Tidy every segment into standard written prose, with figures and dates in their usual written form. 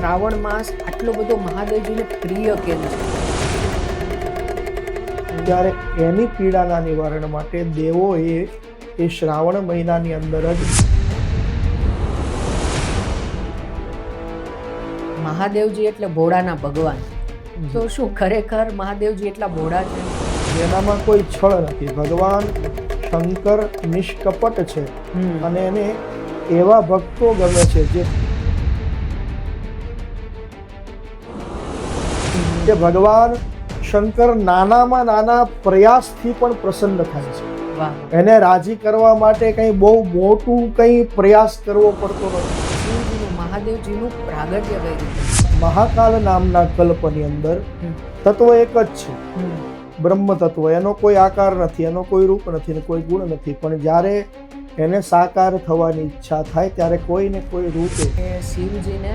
શ્રાવણ માસ આટલો બધો મહાદેવજીને પ્રિય કેમ છે? ત્યારે એની પીડાના નિવારણ માટે દેવોએ એ શ્રાવણ મહિનાની અંદર જ મહાદેવજી એટલે ભોળાના ભગવાન. તો શું ખરેખર મહાદેવજી એટલા ભોળા છે? જેનામાં કોઈ છળ નથી. ભગવાન શંકર નિષ્કપટ છે અને એને એવા ભક્તો ગમે છે જે ભગવાન શંકર નાનામાં નાના પ્રયાસથી પણ પ્રસન્ન થાય છે. વાહ. એને રાજી કરવા માટે કંઈ બહુ મોટું કંઈ પ્રયાસ કરવો પડતો નથી. શિવજીનું મહાદેવજીનું પ્રાગટ્ય કઈ રીતે? મહાકાલ નામના કલ્પની અંદર તત્વ એક જ છે, બ્રહ્મ તત્વ. એનો કોઈ આકાર નથી, એનો કોઈ રૂપ નથી ને કોઈ ગુણ નથી. પણ જ્યારે એને સાકાર થવાની ઈચ્છા થાય ત્યારે કોઈ ને કોઈ રૂપે કે શિવજીને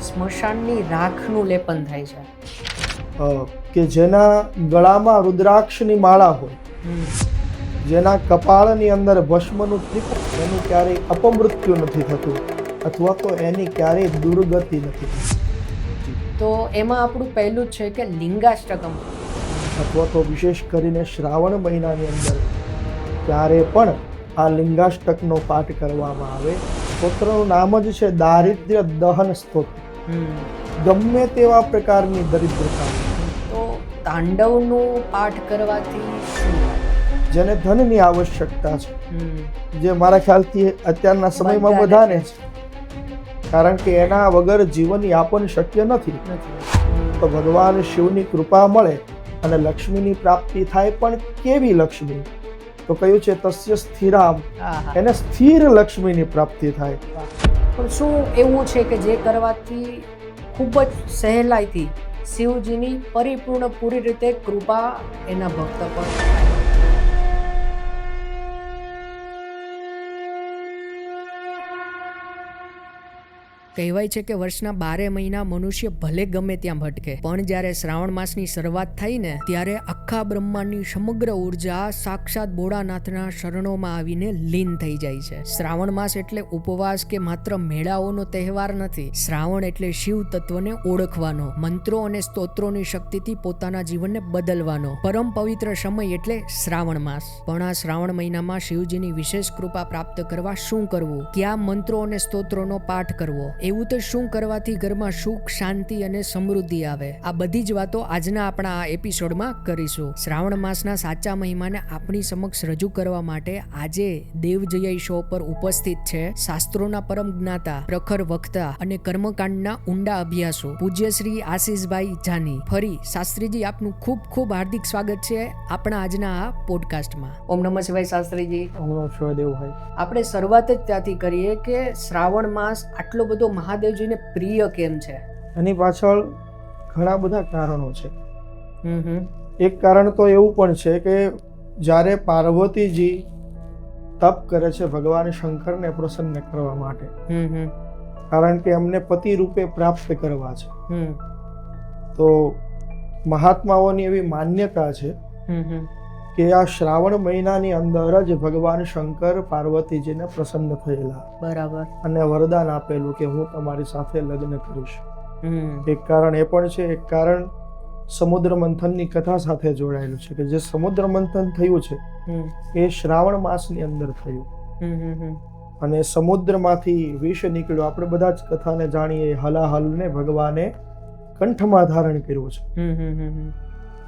સ્મશાનની રાખનું લેપન થાય છે. કે જેના ગળામાં રુદ્રાક્ષની માળા હોય, જેના કપાળની અંદર ભસ્મનું ત્રિપુટ, એનું ક્યારેય અપમૃત્યુ નથી થતું અથવા તો એની ક્યારેય દુર્ગતિ નથી થતી. તો એમાં આપણું પહેલું જ છે કે લિંગાષ્ટકમ, અથવા તો વિશેષ કરીને શ્રાવણ મહિનાની અંદર ત્યારે પણ આ લિંગાષ્ટકનો પાઠ કરવામાં આવે. સ્તોત્રનું નામ જ છે દારિદ્ર્ય દહન સ્તોત્ર. ગમે તેવા પ્રકારની દરિદ્રતા, તો તાંડવનું પાઠ કરવાથી શું થાય? જેને ધનની આવશ્યકતા છે, જે મારા ખ્યાલથી અત્યારના સમયમાં બધાને છે, કારણ કે એના વગર જીવન યાપન શક્ય નથી. તો ભગવાન શિવની કૃપા મળે અને લક્ષ્મીની પ્રાપ્તિ થાય. પણ કેવી લક્ષ્મી? તો કહ્યું છે તસ્ય સ્થિરામ, એને સ્થિર લક્ષ્મીની પ્રાપ્તિ થાય. પણ શું એવું છે કે જે કરવાથી ખૂબ જ સહેલાઈથી શિવજીની પરિપૂર્ણ પૂરી રીતે કૃપા એના ભક્ત પર થાય? કહેવાય છે કે વર્ષના 12 મહિના મનુષ્ય ભલે ગમે ત્યાં ભટકે, પણ જ્યારે શ્રાવણ માસની શરૂઆત થઈ ને ત્યારે આખા બ્રહ્માંડની સમગ્ર ઉર્જા સાક્ષાત ભોળાનાથના શરણોમાં આવીને લીન થઈ જાય છે. શ્રાવણ માસ એટલે ઉપવાસ કે માત્ર મેળાઓનો તહેવાર નથી. શ્રાવણ એટલે શિવ તત્વને ઓળખવાનો, મંત્રો અને સ્તોત્રોની શક્તિથી પોતાના જીવનને બદલવાનો પરમ પવિત્ર સમય એટલે શ્રાવણ માસ. પણ આ શ્રાવણ મહિનામાં શિવજીની વિશેષ કૃપા પ્રાપ્ત કરવા શું કરવું? કયા મંત્રો અને સ્તોત્રોનો પાઠ કરવો? એવું તો શું કરવાથી ઘરમાં સુખ, શાંતિ અને સમૃદ્ધિ આવે? આ બધી જ વાતો આજના આપણા આ એપિસોડમાં કરીશું. શ્રાવણ માસના સાચા મહિમાને આપણી સમક્ષ રજૂ કરવા માટે આજે દેવજય શો પર ઉપસ્થિત છે શાસ્ત્રોના પરમ જ્ઞાતા, પ્રખર વક્તા અને કર્મકાંડના ઊંડા અભ્યાસુ પૂજ્ય શ્રી આશીષભાઈ જાની. ફરી શાસ્ત્રીજી, આપનું ખૂબ ખૂબ હાર્દિક સ્વાગત છે આપણા આજના આ પોડકાસ્ટમાં. ઓમ નમઃ શિવાય. શાસ્ત્રીજી, ઓમ નમઃ શિવાય. દેવભાઈ, આપણે શરૂઆત જ ત્યાંથી કરીએ કે શ્રાવણ માસ આટલો બધો મહાદેવજીને પ્રિય કેમ છે? એની પાછળ ઘણા બધા કારણો છે. એક કારણ તો એવું પણ છે કે જ્યારે પાર્વતીજી તપ કરે છે ભગવાન શંકરને પ્રસન્ન કરવા માટે, કારણ કે એમને પતિ રૂપે પ્રાપ્ત કરવા છે, તો મહાત્માઓની એવી માન્યતા છે કે આ શ્રાવણ મહિનાની અંદર જ ભગવાન શંકર પાર્વતીજીને પ્રસન્ન થયેલા. બરાબર. અને વરદાન આપેલું કે હું તમારી સાથે લગ્ન કરીશ. એક કારણ એ પણ છે. એક કારણ સમુદ્ર મંથનની કથા સાથે જોડાયેલું છે કે જે સમુદ્ર મંથન થયું છે એ શ્રાવણ માસની અંદર થયું. અને સમુદ્રમાંથી વિષ નીકળ્યું. આપણે બધા જ કથાને જાણીએ. હલાહલને ભગવાને કંઠમાં ધારણ કર્યું છે.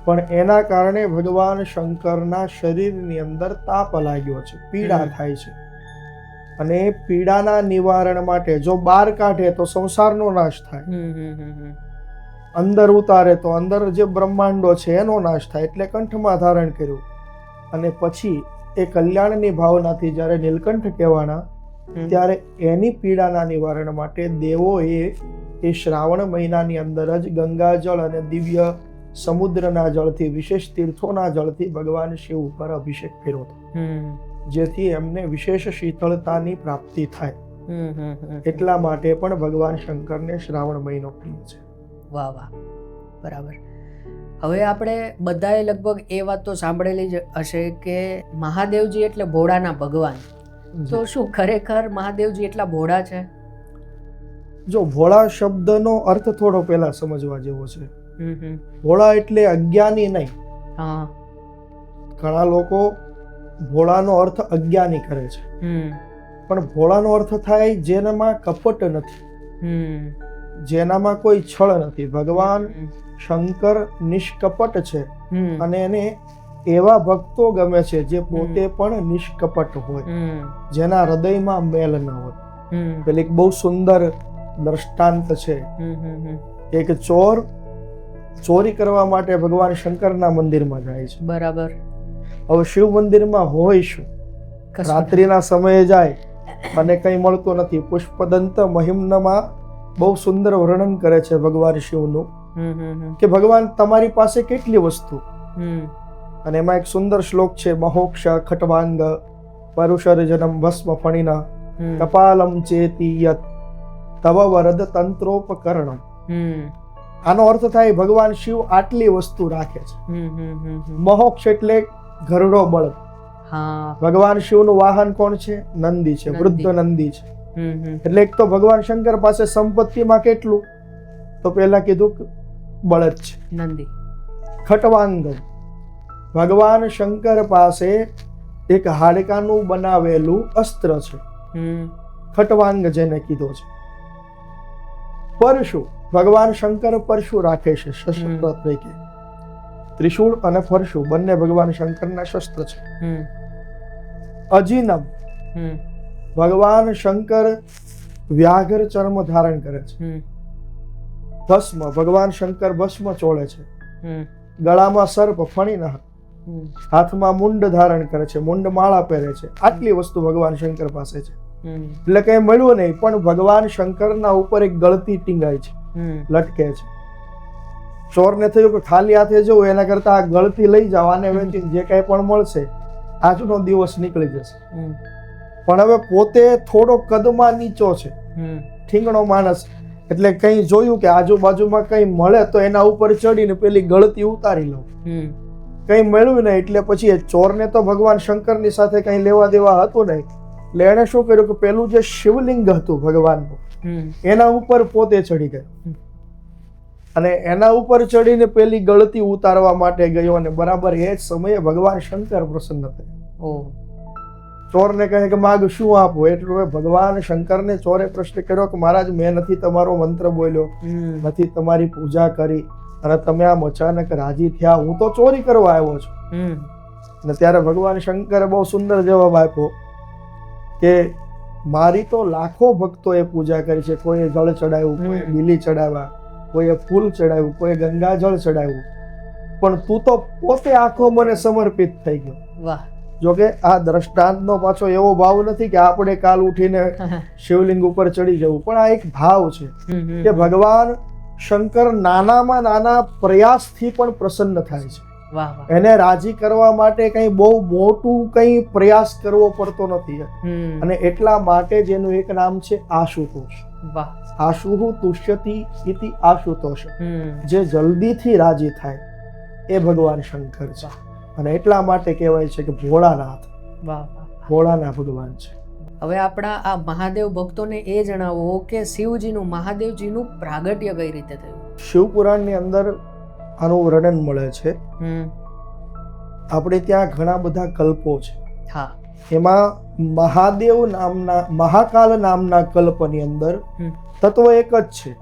પણ એના કારણે ભગવાન શંકરના શરીરની અંદર તાપ લાગ્યો છે, પીડા થાય છે. અને એ પીડાના નિવારણ માટે જો બહાર કાઢે તો સંસારનો નાશ થાય, અંદર ઉતારે તો અંદર જે બ્રહ્માંડો છે એનો નાશ થાય. એટલે કંઠમાં ધારણ કર્યું. અને પછી એ કલ્યાણની ભાવનાથી જ્યારે નીલકંઠ કહેવાના, ત્યારે એની પીડાના નિવારણ માટે દેવોએ એ શ્રાવણ મહિનાની અંદર જ ગંગાજળ અને દિવ્ય સમુદ્રના જળથી, વિશેષ તીર્થોના જળથી ભગવાન શિવ ઉપર અભિષેક કર્યો હતો, જેથી એમને વિશેષ શીતળતાની પ્રાપ્તિ થાય. એટલા માટે પણ ભગવાન શંકરને શ્રાવણ મહિનો પ્રિય છે. વાહ વાહ, બરાબર. હવે આપણે બધાએ લગભગ એ વાત તો સાંભળેલી જ હશે કે મહાદેવજી એટલે ભોળાના ભગવાન. તો શું ખરેખર મહાદેવજી એટલા ભોળા છે? જો ભોળા શબ્દનો અર્થ થોડો પહેલા સમજવા જેવો છે. ભોળા એટલે અજ્ઞાની નહીં. ઘણા લોકો ભોળાનો અર્થ અજ્ઞાની કરે છે, પણ ભોળાનો અર્થ થાય જેનામાં કપટ નથી, જેનામાં કોઈ છળ નથી. ભગવાન શંકર નિષ્કપટ છે અને એને એવા ભક્તો ગમે છે જે પોતે પણ નિષ્કપટ હોય, જેના હૃદયમાં મેલ ન હોય. પેલી એક બહુ સુંદર દ્રષ્ટાંત છે. એક ચોર ચોરી કરવા માટે ભગવાન શંકરના મંદિરમાં જાય છે. બરાબર. હવે શિવ મંદિરમાં હોય શું, રાત્રિના સમયે જાય અને કંઈ મળતું નથી. પુષ્પદંત મહિમ્નમાં બહુ સુંદર વર્ણન કરે છે ભગવાન શિવનું કે ભગવાન તમારી પાસે કેટલી વસ્તુ, અને એમાં એક સુંદર શ્લોક છે, મહોક્ષ ખટવાંગ પરુષર્જનમ ભસ્મ ફણિના કપાલમ ચેતી યત તવ વરદ તંત્રોપકરણમ. આનો અર્થ થાય ભગવાન શિવ આટલી વસ્તુ રાખે છે. મહોક્ષ એટલે ઘરડો બળદ. ભગવાન શિવનું વાહન કોણ છે? નંદી છે, વૃદ્ધ નંદી છે. એટલે એક તો ભગવાન શંકર પાસે સંપત્તિમાં કેટલું, તો પહેલા કીધું બળદ છે, નંદી. ખટવાંગ, ભગવાન શંકર પાસે એક હાડકાનું બનાવેલું અસ્ત્ર છે, ખટવાંગ જેને કીધો છે. પરશુ, ભગવાન શંકર પરશુ રાખે છે શસ્ત્ર તરીકે. ત્રિશૂળ અને પરશુ બંને ભગવાન શંકરના શસ્ત્ર છે. અજીનમ, ભગવાન શંકર વ્યાઘ્ર ચર્મ ધારણ કરે છે. ભસ્મ, ભગવાન શંકર ભસ્મ ચોળે છે. ગળામાં સર્પ ફણીના, હાથમાં મુંડ ધારણ કરે છે, મુંડ માળા પહેરે છે. આટલી વસ્તુ ભગવાન શંકર પાસે છે. એટલે કઈ મળ્યું નહીં, પણ ભગવાન શંકરના ઉપર એક ગળતી ટીંગાય છે, લટકે છે. ચોરને થયું કે ખાલી હાથે જવું એના કરતા આ ગળતી લઈ જાવ, આને વેચીને જે કઈ પણ મળશે આજનો દિવસ નીકળી જશે. પણ હવે પોતે થોડો કદમાં નીચો છે, ઠીંગણો માણસ, એટલે કઈ જોયું કે આજુબાજુમાં કઈ મળે તો એના ઉપર ચડીને પેલી ગળતી ઉતારી લઉં. કઈ મળ્યું નહીં, એટલે પછી એ ચોરને તો ભગવાન શંકરની સાથે કઈ લેવા દેવા હતું નહીં. એટલે એને શું કર્યું કે પેલું જે શિવલિંગ હતું ભગવાનનું, એના ઉપર પોતે ચડી ગયો અને એના ઉપર ચડીને પેલી ગળતી ઉતારવા માટે ગયો. અને બરાબર એ જ સમયે ભગવાન શંકર પ્રસન્ન થયા. ચોરને કહે કે માગ શું આપો? એટલે ભગવાન શંકરને ચોરે પ્રશ્ન કર્યો કે મહારાજ, મેં નથી તમારો મંત્ર બોલ્યો, નથી તમારી પૂજા કરી, અને તમે આમ અચાનક રાજી થયા, હું તો ચોરી કરવા આવ્યો છું. અને ત્યારે ભગવાન શંકરે બહુ સુંદર જવાબ આપ્યો કે મારી તો લાખો ભક્તોએ પૂજા કરી છે. કોઈએ જળ ચડાવ્યું, કોઈએ બીલી ચડાવ્યા, કોઈએ ફૂલ ચડાવ્યું, કોઈએ ગંગાજળ ચડાવ્યું, પણ તું તો પોતે આખો મને સમર્પિત થઈ ગયો. વાહ. જોકે આ દ્રષ્ટાંતનો પાછો એવો ભાવ નથી કે આપણે કાલ ઉઠીને શિવલિંગ ઉપર ચડી જવું, પણ આ એક ભાવ છે કે ભગવાન શંકર નાનામાં નાના પ્રયાસથી પણ પ્રસન્ન થાય છે. એને રાજી કરવા માટે કઈ બહુ મોટું કઈ પ્રયાસ કરવો પડતો નથી. અને એટલા માટે જ એનું એક નામ છે આશુતોષ. આશુહુ તુષ્યતિ ઇતિ આશુતોષ. જે જલ્દીથી રાજી થાય એ ભગવાન શંકર છે. અને એટલા માટે કહેવાય છે કે ભોળાનાથ, ભોળાના ભગવાન છે. હવે આપણા આ મહાદેવ ભક્તોને એ જણાવો કે શિવજીનું, મહાદેવજીનું પ્રાગટ્ય કઈ રીતે થયું? શિવપુરાણની અંદર આનું વર્ણન મળે છે. આપણે ત્યાં ઘણા બધા કલ્પો છે. એમાં મહાદેવ નામના, મહાકાલ નામના કલ્પની અંદર તત્વ એક જ છે,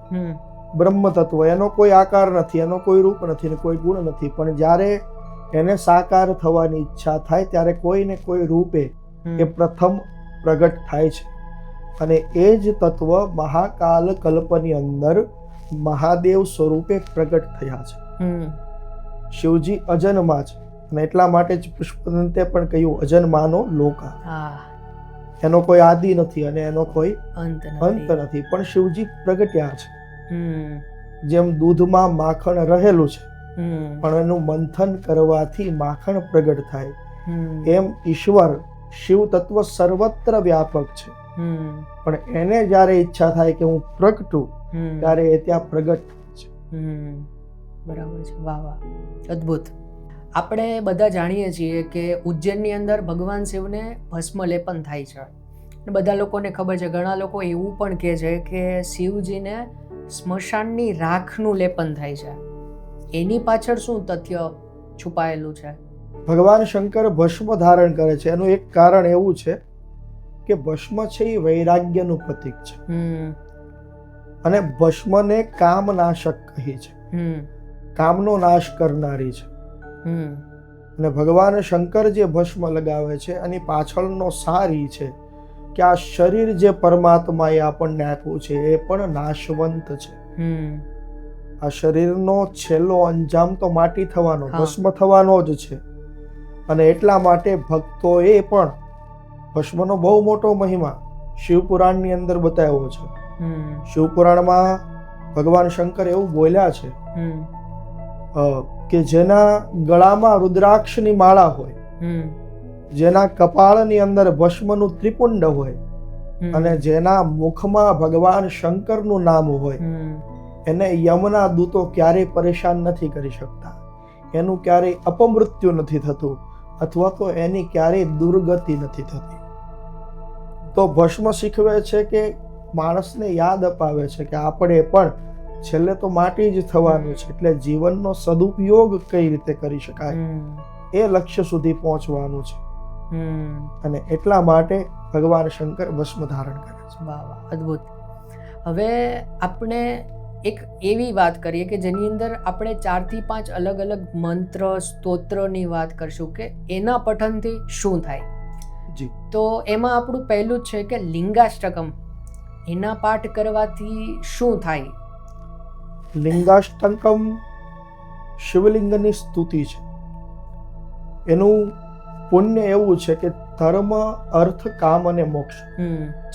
બ્રહ્મ તત્વ. એનો કોઈ આકાર નથી, એનો કોઈ રૂપ નથી ને કોઈ ગુણ નથી. પણ જ્યારે એને સાકાર થવાની ઈચ્છા થાય ત્યારે કોઈ ને કોઈ રૂપે એ પ્રથમ પ્રગટ થાય છે. અને એ જ તત્વ મહાકાલ કલ્પની અંદર મહાદેવ સ્વરૂપે પ્રગટ થયા છે. શિવજી અજન્મા છે, અને એટલા માટે જ પુષ્પદંતે પણ કહ્યું અજન્માનો લોકા. એનો કોઈ આદિ નથી અને એનો કોઈ અંત નથી, પણ શિવજી પ્રગટ્યા છે. જેમ દૂધમાં માખણ રહેલું છે પણ એનું મંથન કરવાથી માખણ પ્રગટ થાય, એમ ઈશ્વર શિવ તત્વ સર્વત્ર વ્યાપક છે. પણ એને જ્યારે ઈચ્છા થાય કે હું પ્રગટું ત્યારે એ ત્યાં પ્રગટ છે. બરાબર છે. વાહ વાહ, અદ્ભુત. આપણે બધા જાણીએ છીએ કે ઉજ્જૈનની અંદર ભગવાન શિવને ભસ્મ લેપન થાય છે. બધા લોકોને ખબર છે, ઘણા લોકો એવું પણ કહે છે કે શિવજીને સ્મશાનની રાખનું લેપન થાય છે. એની પાછળ શું તથ્ય છુપાયેલું છે? ભગવાન શંકર ભસ્મ ધારણ કરે છે એનું એક કારણ એવું છે કે ભસ્મ છે એ વૈરાગ્યનું પ્રતીક છે અને ભસ્મને કામનાશક કહી છે, કામનો નાશ કરનારી છે. અને ભગવાન શંકર જે ભસ્મ લગાવે છે એની પાછળનો સાર ઈ છે કે આ શરીર જે પરમાત્માએ આપણને આપ્યું છે એ પણ નાશવંત છે. આ શરીરનો છેલ્લો અંજામ તો માટી થવાનો, ભસ્મ થવાનો જ છે. અને એટલા માટે ભક્તોએ પણ ભસ્મનો બહુ મોટો મહિમા શિવપુરાણની અંદર બતાવ્યો છે. શિવપુરાણમાં ભગવાન શંકર એવું બોલ્યા છે કે જેના ગળામાં રુદ્રાક્ષની માળા હોય, જેના કપાળની અંદર ભસ્મનું ત્રિપુંડ હોય અને જેના મુખમાં ભગવાન શંકરનું નામ હોય, એને યમના દૂતો ક્યારેય પરેશાન નથી કરી શકતા, એનું ક્યારેય અપમૃત્યુ નથી થતું અથવા તો એની ક્યારેય દુર્ગતિ નથી થતી. તો ભસ્મ શીખવે છે કે માણસને યાદ અપાવે છે કે આપણે પણ છેલ્લે તો માટી જ થવાનું છે, એટલે જીવનનો સદુપયોગ કઈ રીતે કરી શકાય એ લક્ષ્ય સુધી પહોંચવાનું છે. અને એટલા માટે ભગવાન શંકર ભસ્મ ધારણ કરે છે. વાહ વાહ, અદ્ભુત. હવે આપણે એક એવી વાત કરીએ કે જેની અંદર આપણે 4 થી 5 અલગ અલગ મંત્ર સ્તોત્રની વાત કરશું કે એના પઠનથી શું થાય. જી. તો એમાં આપણું પહેલું જ છે કે લિંગાષ્ટકમ, એના પાઠ કરવાથી શું થાય? લિંગાષ્ટકમ શિવલિંગની સ્તુતિ છે. એનું પુણ્ય એવું છે કે ધર્મ, અર્થ, કામ અને મોક્ષ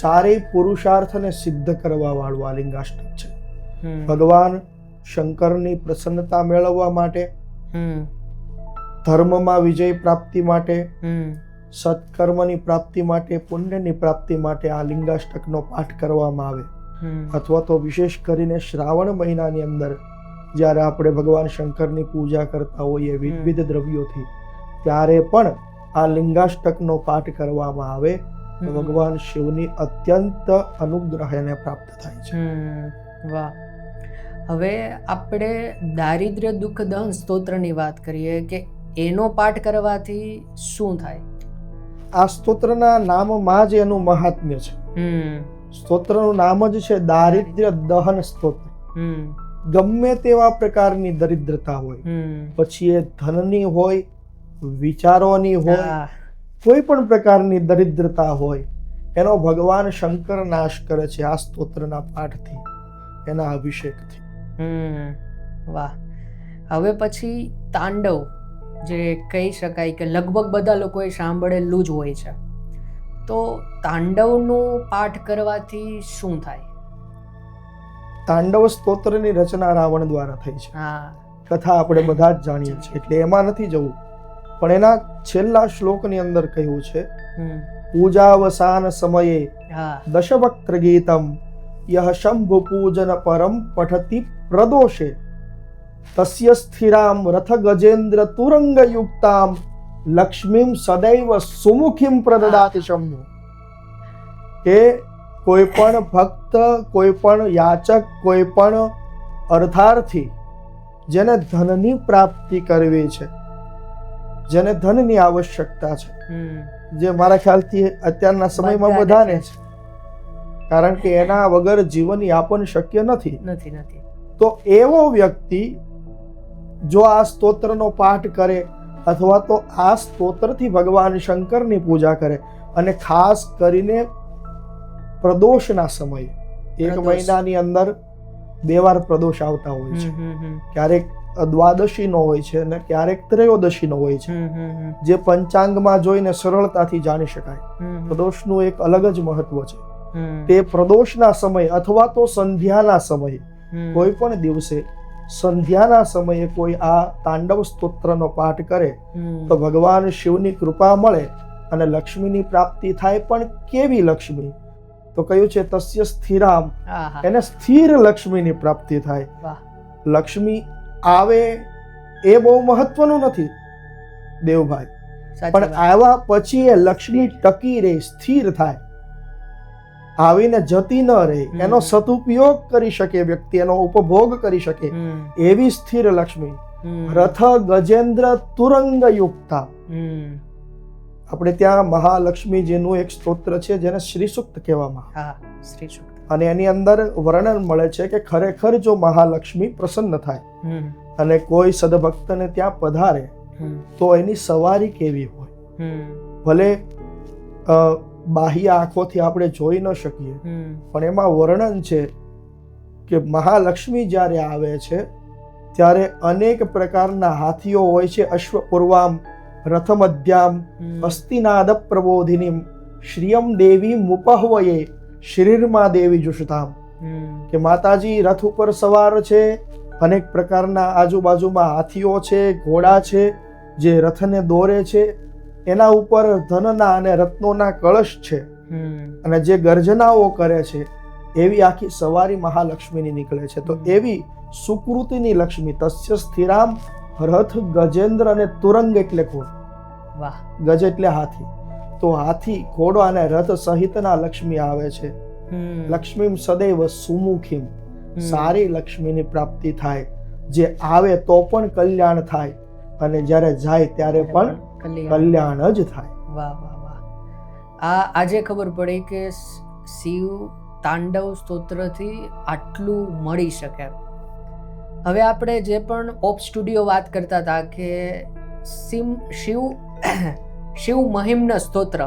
ચારેય પુરુષાર્થને સિદ્ધ કરવા વાળું આ લિંગાષ્ટક છે. ભગવાન શંકરની પ્રસન્નતા મેળવવા માટે, ધર્મમાં વિજય પ્રાપ્તિ માટે, સત્કર્મની પ્રાપ્તિ માટે, પુણ્યની પ્રાપ્તિ માટે આ લિંગાષ્ટકનો પાઠ કરવામાં આવે. અથવા તો વિશેષ કરીને શ્રાવણ મહિનાની અંદર જ્યારે આપણે ભગવાન શંકરની પૂજા કરતા હોઈએ વિવિધ દ્રવ્યોથી, ત્યારે પણ આ લિંગાષ્ટકનો પાઠ કરવામાં આવે તો ભગવાન શિવની અત્યંત અનુગ્રહ એને પ્રાપ્ત થાય છે. વાહ. હવે આપણે દારિદ્ર્ય દુઃખ દહન સ્તોત્રની વાત કરીએ કે એનો પાઠ કરવાથી શું થાય? આ સ્તોત્રના નામમાં જ એનું મહાત્મ્ય છે. સ્તોત્રનું નામ જ છે દારિદ્ર્ય દહન સ્તોત્ર. ગમે તેવા પ્રકારની દરિદ્રતા હોય, પછી એ ધનની હોય, વિચારોની હોય, કોઈ પણ પ્રકારની દરિદ્રતા હોય, એનો ભગવાન શંકર નાશ કરે છે આ સ્તોત્રના પાઠથી, એના અભિષેકથી. વાહ. હવે પછી તાંડવ, જે કહી શકાય કે લગભગ બધા લોકોએ સાંભળેલું જ હોય છે, તો તાંડવનો પાઠ કરવાથી શું થાય? તાંડવ સ્તોત્રની રચના રાવણ દ્વારા થઈ છે. કથા આપણે બધા જ જાણીએ છીએ એટલે એમાં નથી જવું, પણ એના છેલ્લા શ્લોકની અંદર કહ્યું છે પૂજાવસાન સમયે દશવક્ત્ર ગીતમ યહ શંભુ પૂજન પરમ પઠતિ પ્રદોષે તસ્ય સ્થિરામ રથ ગજેન્દ્ર તુરંગ યુક્તામ લક્ષ્મીમ સદૈવ સુમુખીમ પ્રદદાતિ શંભુ. કે કોઈ પણ ભક્ત, કોઈ પણ યાચક, કોઈ પણ અર્થાર્થી જેને ધનની પ્રાપ્તિ કરવી છે, જેને ધનની આવશ્યકતા છે, જે મારા ખ્યાલથી અત્યારના સમયમાં બધાને છે, કારણ કે એના વગર જીવન યાપન શક્ય નથી. તો એવો વ્યક્તિ જો આ સ્તોત્રનો પાઠ કરે અથવા તો આ સ્તોત્રથી ભગવાન શંકરની પૂજા કરે, અને ખાસ કરીને પ્રદોષના સમયે, એક મહિનાની અંદર 2 વાર પ્રદોષ આવતા હોય છે, ક્યારેક દ્વાદશીનો હોય છે અને ક્યારેક ત્રયોદશીનો હોય છે, જે પંચાંગમાં જોઈને સરળતાથી જાણી શકાય. પ્રદોષનું એક અલગ જ મહત્વ છે. તે પ્રદોષના સમય અથવા તો સંધ્યાના સમયે, કોઈ પણ દિવસે સંધ્યાના સમયે કોઈ આ તાંડવ સ્તોત્રનો પાઠ કરે તો ભગવાન શિવની કૃપા મળે અને લક્ષ્મીની પ્રાપ્તિ થાય. પણ કેવી લક્ષ્મી? તો કહ્યું છે તસ્ય સ્થિરામ, એને સ્થિર લક્ષ્મીની પ્રાપ્તિ થાય. લક્ષ્મી આવે એ બહુ મહત્વનું નથી દેવભાઈ, પણ આવ્યા પછી એ લક્ષ્મી ટકી રહે, સ્થિર થાય. આવીને જતી ન રહે, એનો સદુપયોગ કરી શકે વ્યક્તિ, એનો ઉપભોગ કરી શકે એવી સ્થિર લક્ષ્મી. રથ ગજેન્દ્ર તુરંગ યુક્તા. આપણે ત્યાં મહાલક્ષ્મીજીનું એક સ્તોત્ર છે જેને શ્રી સૂક્ત કહેવામાં આવે, અને એની અંદર વર્ણન મળે છે કે ખરેખર જો મહાલક્ષ્મી પ્રસન્ન થાય અને કોઈ સદભક્તને ત્યાં પધારે તો એની સવારી કેવી હોય. ભલે બાહ્ય આંખોથી આપણે જોઈ ન શકીએ, પણ એમાં વર્ણન છે કે મહાલક્ષ્મી જ્યારે આવે છે ત્યારે અનેક પ્રકારના હાથીઓ હોય છે. અશ્વપૂર્વામ રથમધ્યામ હસ્તિનાદ પ્રબોધિનીમ શ્રિયમ દેવી મુપહવયે શરીરમાં દેવી જુષતામ. કે માતાજી રથ ઉપર સવાર છે, અનેક પ્રકારના આજુબાજુમાં હાથીઓ છે, ઘોડા છે જે રથને દોરે છે, એના ઉપર ધનના અને રત્નોના કળશ છે, અને જે ગર્જનાઓ કરે છે એવી આખી સવારી મહાલક્ષ્મીની નીકળે છે. તો એવી સુકૃતિની લક્ષ્મી. તસ્ય સ્થિરામ રથ ગજેન્દ્ર અને તુરંગ એટલે ઘોડો. ગજ એટલે હાથી. તો હાથી, ઘોડો અને રથ સહિતના લક્ષ્મી આવે છે. લક્ષ્મી સદૈવ સુમુખીમ. સારી લક્ષ્મીની પ્રાપ્તિ થાય, જે આવે તો પણ કલ્યાણ થાય અને જ્યારે જાય ત્યારે પણ કલ્યાણ જ થાય. વાહ વાહ વાહ. આજે ખબર પડી કે શિવ તાંડવ સ્તોત્રથી આટલું મળી શકે. હવે આપણે જે પણ ઓપ સ્ટુડિયો વાત કરતા હતા કે શિવ મહિમ્ન સ્તોત્ર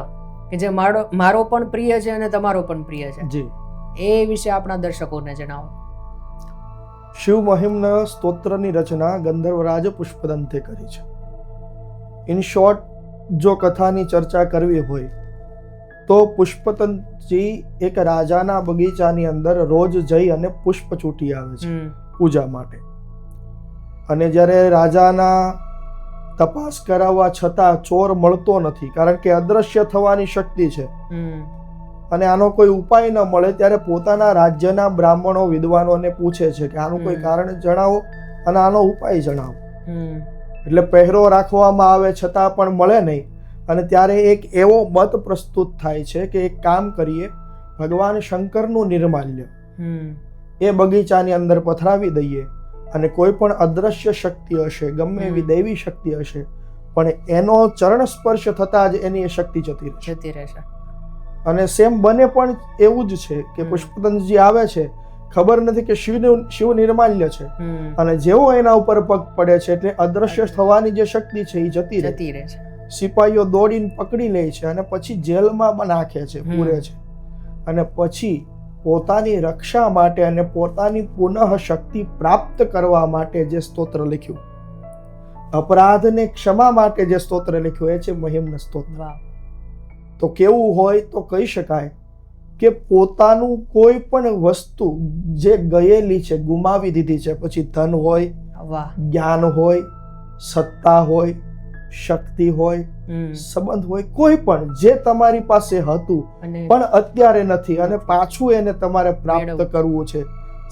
કે જે મારો પણ પ્રિય છે અને તમારો પણ પ્રિય છે, જી, એ વિશે આપણા દર્શકોને જણાવો. શિવ મહિમ્ન સ્તોત્રની રચના ગંધર્વરાજ પુષ્પદંતે કરી છે. ઇન શોર્ટ, જો કથાની ચર્ચા કરવી હોય તો પુષ્પદંતજી એક રાજાના બગીચાની અંદર રોજ જઈ અને પુષ્પ ચૂંટી આવે છે પૂજા માટે. અને જ્યારે રાજાના તપાસ કરાવવા છતાં ચોર મળતો નથી, કારણ કે અદ્રશ્ય થવાની શક્તિ છે, અને આનો કોઈ ઉપાય ન મળે ત્યારે પોતાના રાજ્યના બ્રાહ્મણો વિદ્વાનોને પૂછે છે કે આનું કોઈ કારણ જણાવો અને આનો ઉપાય જણાવો. એટલે પહેરો રાખવામાં આવે છતાં પણ મળે નહીં, અને ત્યારે એક એવો મત પ્રસ્તુત થાય છે કે એક કામ કરીએ, ભગવાન શંકરનું નિર્માલ્ય એ બગીચાની અંદર પથરાવી દઈએ, અને કોઈ પણ અદ્રશ્ય શક્તિ હશે, ગમે એવી દૈવી શક્તિ હશે, પણ એનો ચરણ સ્પર્શ થતા જ એની શક્તિ જતી રહેશે. અને સેમ બને પણ એવું જ છે કે પુષ્પદંતજી આવે છે, ખબર નથી કે શિવ નિર્માલ્ય છે, અને જેવો એના ઉપર પગ પડે છે એટલે અદ્રશ્ય થવાની જે શક્તિ છે એ જતી રહે છે. સિપાહીઓ દોડીને પકડી લે છે અને પછી જેલમાં નાખે છે, પૂરે છે, અને પછી પોતાની રક્ષા માટે અને પોતાની પુનઃ શક્તિ પ્રાપ્ત કરવા માટે જે સ્તોત્ર લખ્યું, અપરાધને ક્ષમા માટે જે સ્તોત્ર લખ્યું, એ છે મહિમ્ન સ્તોત્ર. તો કેવું હોય તો કહી શકાય કે પોતાનું કોઈ પણ વસ્તુ જે ગયેલી છે, ગુમાવી દીધી છે, પછી ધન હોય, જ્ઞાન હોય, સત્તા હોય, શક્તિ હોય, સંબંધ હોય, કોઈ પણ જે તમારી પાસે હતું પણ અત્યારે નથી અને પાછું એને તમારે પ્રાપ્ત કરવું છે,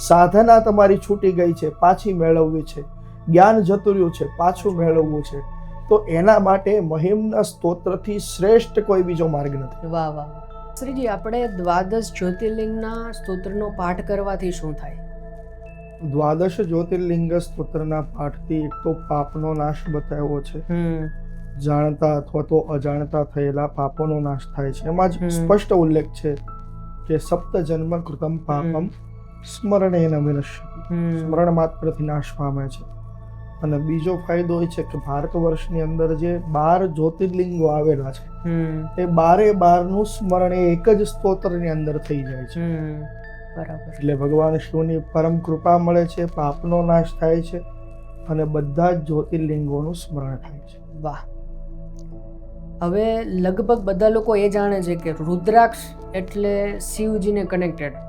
સાધના તમારી છૂટી ગઈ છે, પાછી મેળવવી છે, જ્ઞાન જતું રહ્યું છે, પાછું મેળવવું છે, તો એના માટે મહિમ્ન સ્તોત્રથી શ્રેષ્ઠ કોઈ બીજો માર્ગ નથી. વાહ વાહ. શ્રીજી, આપણે દ્વાદશ જ્યોતિર્લિંગના સ્તોત્રનો પાઠ કરવાથી શું થાય? દ્વાદશ જ્યોતિર્લિંગ સ્તોત્રના પાઠથી એક તો પાપનો નાશ બતાવ્યો છે, જાણતા અથવા તો અજાણતા થયેલા પાપોનો નાશ થાય છે. એમાં જ સ્પષ્ટ ઉલ્લેખ છે કે સપ્ત જન્મ કૃતમ પાપમ સ્મરણેન વિનશ્યતિ, સ્મરણ માત્રથી નાશ પામે છે. અને બીજો ફાયદો એ છે કે ભારત વર્ષની અંદર જે 12 જ્યોતિર્લિંગો આવેલા છે, એ 12 નું સ્મરણ એક જ સ્તોત્રની અંદર થઈ જાય છે. બરાબર. એટલે ભગવાન શિવની પરમ કૃપા મળે છે, પાપનો નાશ થાય છે, અને બધા જ જ્યોતિર્લિંગોનું સ્મરણ થાય છે. વાહ. હવે લગભગ બધા લોકો એ જાણે છે કે રુદ્રાક્ષ એટલે શિવજીને કનેક્ટેડ,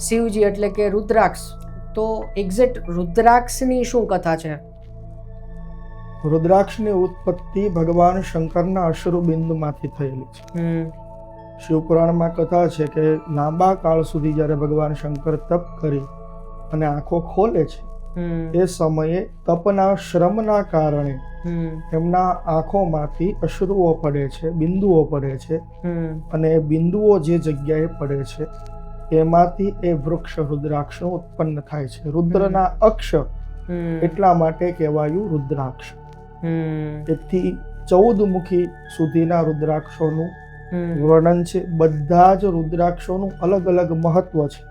શિવજી એટલે કે રુદ્રાક્ષ. તો એક્ઝેક્ટ રુદ્રાક્ષની શું કથા છે? રુદ્રાક્ષની ઉત્પત્તિ ભગવાન શંકરના અશ્રુબિંદુમાંથી થયેલી છે. શિવપુરાણમાં કથા છે કે લાંબા કાળ સુધી જ્યારે ભગવાન શંકર તપ કરી અને આંખો ખોલે છે એ સમયે તપના શ્રમના કારણે એમના આંખોમાંથી અશ્રુઓ પડે છે, બિંદુઓ પડે છે, અને એ બિંદુઓ જે જગ્યાએ પડે છે એમાંથી એ વૃક્ષ રુદ્રાક્ષનું ઉત્પન્ન થાય છે. રુદ્રના અક્ષ એટલા માટે કહેવાયું રુદ્રાક્ષ. 1 થી 14 મુખી સુધીના રુદ્રાક્ષોનું વર્ણન છે. બધા જ રુદ્રાક્ષોનું અલગ અલગ મહત્વ છે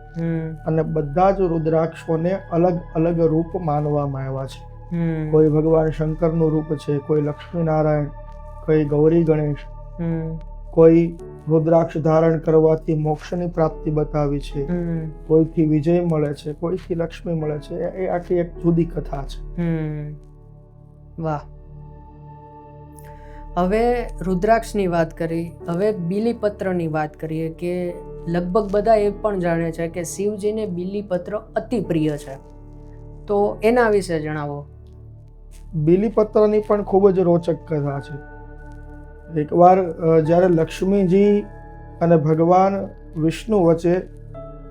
અને બધા જ રુદ્રાક્ષોને અલગ અલગ રૂપ માનવામાં આવ્યા છે. કોઈ ભગવાન શંકરનું રૂપ છે, કોઈ લક્ષ્મી નારાયણ, કોઈ ગૌરી ગણેશ, કોઈ રુદ્રાક્ષ ધારણ કરવાથી મોક્ષની પ્રાપ્તિ બતાવી છે, કોઈથી વિજય મળે છે, કોઈથી લક્ષ્મી મળે છે. એ આખી એક જુદી કથા છે. વાહ. હવે રુદ્રાક્ષની વાત કરી, હવે બીલીપત્રની વાત કરીએ કે લગભગ બધા એ પણ જાણે છે કે શિવજીને બીલીપત્ર અતિ પ્રિય છે, તો એના વિશે જણાવો. બીલીપત્રની પણ ખૂબ જ રોચક કથા છે. એકવાર જ્યારે લક્ષ્મીજી અને ભગવાન વિષ્ણુ વચ્ચે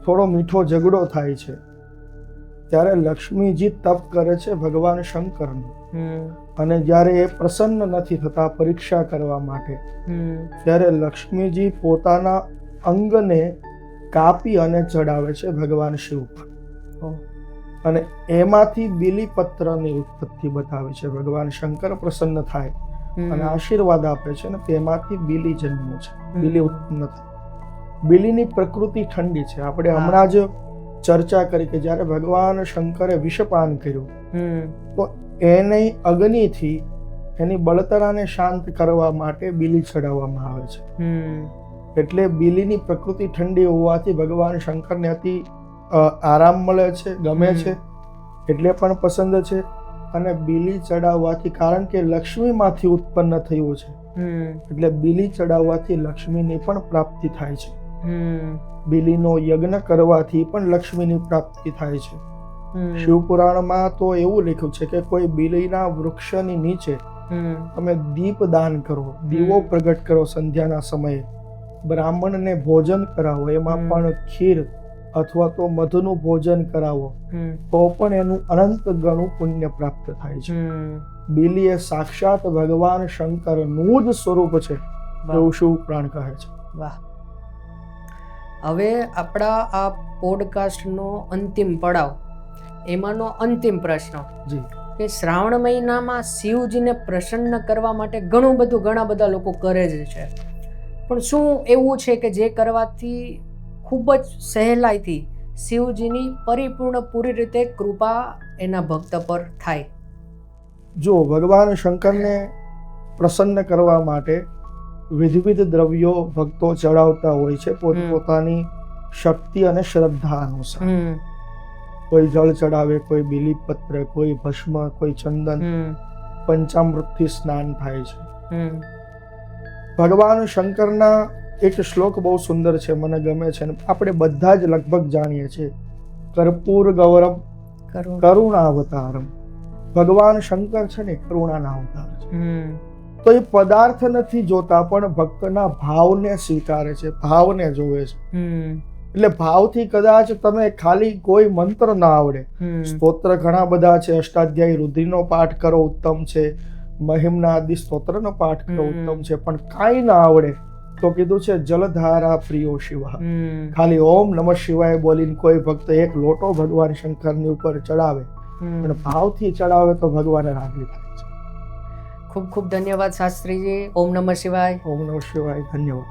થોડો મીઠો ઝઘડો થાય છે ત્યારે લક્ષ્મીજી તપ કરે છે ભગવાન શંકરનું, અને જ્યારે એ પ્રસન્ન નથી થતા પરીક્ષા કરવા માટે ત્યારે લક્ષ્મીજી પોતાના અંગને કાપી અને ચડાવે છે ભગવાન શિવ પર, અને એમાંથી બીલીપત્રની ઉત્પત્તિ બતાવે છે. ભગવાન શંકર પ્રસન્ન થાય અને આશીર્વાદ આપે છે ને તેમાંથી બીલી જન્મે છે, બીલી ઉત્પન્ન થાય. બીલીની પ્રકૃતિ ઠંડી છે. આપણે હમણાં જ ચર્ચા કરી કે જ્યારે ભગવાન શંકરે વિષપાન કર્યું તો એની અગ્નિથી એની બળતરાને શાંત કરવા માટે બીલી ચડાવવામાં આવે છે. એટલે બીલીની પ્રકૃતિ ઠંડી હોવાથી ભગવાન શંકરને અતિ આરામ મળે છે, ગમે છે, એટલે પણ પસંદ છે. અને બીલી ચડાવવાથી, કારણ કે લક્ષ્મીમાંથી ઉત્પન્ન થયું છે એટલે બીલી ચડાવવાથી લક્ષ્મીની પણ પ્રાપ્તિ થાય છે. બીલીનો યજ્ઞ કરવાથી પણ લક્ષ્મીની પ્રાપ્તિ થાય છે. શિવપુરાણમાં તો એવું લખ્યું છે કે કોઈ બીલીના વૃક્ષની નીચે તમે દીપ દાન કરો, દીવો પ્રગટ કરો સંધ્યાના સમયે, બ્રાહ્મણને ભોજન કરાવો, એમાં પણ ખીર અથવા તો મધનું ભોજન કરાવો તો પણ એનું અનંત ગણું પુણ્ય પ્રાપ્ત થાય છે. બીલી એ સાક્ષાત ભગવાન શંકરનું જ સ્વરૂપ છે એવું શિવપુરાણ કહે છે. વાહ. હવે આપણા આ પોડકાસ્ટનો અંતિમ પડાવ, એમાંનો અંતિમ પ્રશ્ન કે શ્રાવણ મહિનામાં શિવજીને પ્રસન્ન કરવા માટે ઘણા બધા લોકો કરે જ છે, પણ શું એવું છે કે જે કરવાથી ખૂબ જ સહેલાઈથી શિવજીની પૂરી રીતે કૃપા એના ભક્ત પર થાય? જો ભગવાન શંકરને પ્રસન્ન કરવા માટે વિવિધ દ્રવ્યો ભક્તો ચડાવતા હોય છે પોતપોતાની શક્તિ અને શ્રદ્ધા અનુસાર. કોઈ જળ ચડાવે, કોઈ બીલીપત્ર, કોઈ ભસ્મ, કોઈ ચંદન, પંચામૃતથી સ્નાન થાય છે. ભગવાન શંકરના એક શ્લોક બહુ સુંદર છે, મને ગમે છે, આપણે બધા જ લગભગ જાણીએ છીએ, કર્પૂર ગૌરમ કરુણાવતારમ. ભગવાન શંકર છે ને કરુણાના અવતાર છે. તો એ પદાર્થ નથી જોતા પણ ભક્તના ભાવને સ્વીકારે છે, ભાવને જોવે છે. એટલે ભાવથી કદાચ તમે ખાલી કોઈ મંત્ર ના આવડે, સ્તોત્ર ઘણા બધા છે, અષ્ટાધ્યાયી રુદ્રીનો પાઠ કરો ઉત્તમ છે, મહિમના આદિ સ્તોત્રનો પાઠ કરો ઉત્તમ છે, પણ કાંઈ ના આવડે તો કીધું છે જલધારા પ્રિયો શિવ. ખાલી ઓમ નમઃ શિવાય બોલીને કોઈ ભક્ત એક લોટો ભગવાન શંકરની ઉપર ચડાવે અને ભાવથી ચડાવે તો ભગવાન રાજી થાય છે. ખૂબ ખૂબ ધન્યવાદ શાસ્ત્રીજી. ઓમ નમઃ શિવાય. ઓમ નમઃ શિવાય. ધન્યવાદ.